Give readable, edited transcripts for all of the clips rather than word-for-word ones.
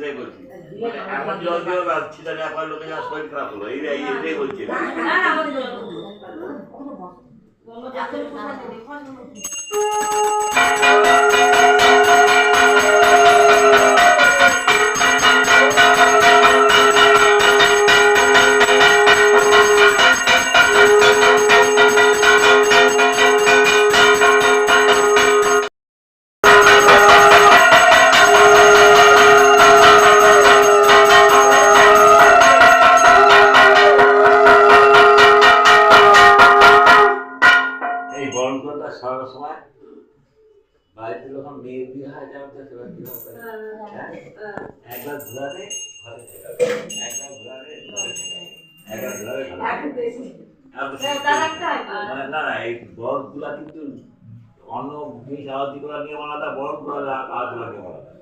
এটাই বলছি এখন জল দিয়ে রাখছি তাহলে আপনার লোকে যা শরীর খারাপ হলো এইটাই বলছি সারা সময় বাড়িতে যখন মেয়ের বিয়ে হয় যাবে সেবার কি হবে একবার ঘোরালে ঘরে থেকে একবার ঘোরালে ঘরে থেকে একবার ঘোরালে না না এই বরফগুলা কিন্তু অন্য জিনিস আওয়াজগুলো নিয়ে আলাদা বরফগুলো আওয়াজগুলো নিয়ে আলাদা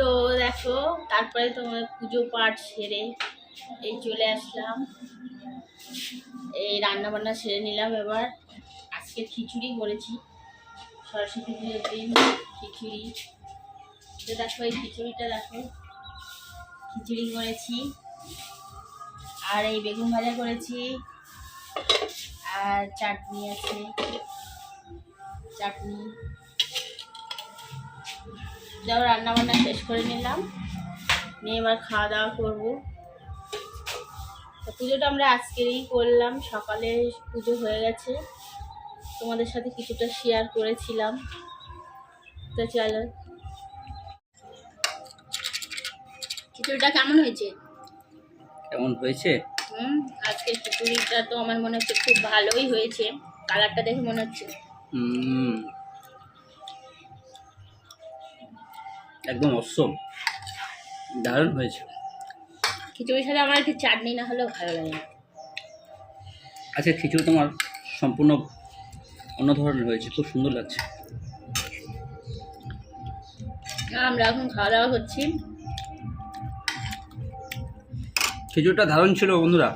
তো দেখো তারপরে তোমার পুজো পাঠ সেরে এই চলে আসলাম, এই রান্না বান্না সেরে নিলাম। এবার আজকে খিচুড়ি করেছি, সরস্বতী পুজোর দিন খিচুড়ি। তো দেখো এই খিচুড়িটা দেখো, খিচুড়ি করেছি আর এই বেগুন ভাজা করেছি আর চাটনি আছে, চাটনি। যাও রান্না বান্না শেষ করে নিলাম, নিয়ে এবার খাওয়া দাওয়া করবো। তো পুজোটা আমরা আজকেরই করলাম, সকালে পুজো হয়ে গেছে, তোমাদের সাথে কিছুটা শেয়ার করেছিলাম। তো চলো, খিচুড়িটা কেমন হয়েছে? কেমন হয়েছে? আজকে খিচুড়িটা তো আমার মনে হচ্ছে খুব ভালোই হয়েছে, কালারটা দেখে মনে হচ্ছে। একদম অসম, দারুণ হয়েছে। খিচুড়ির সাথে আমার একটু চাটনি না হলেও ভালো লাগে না। আচ্ছা, খিচুড়ি তোমার সম্পূর্ণ অন্য ধরনের হয়েছে, খুব সুন্দর লাগছে। আমরা এখন খাওয়া দাওয়া করছি। খিচুড়িটা দারুণ ছিল বন্ধুরা।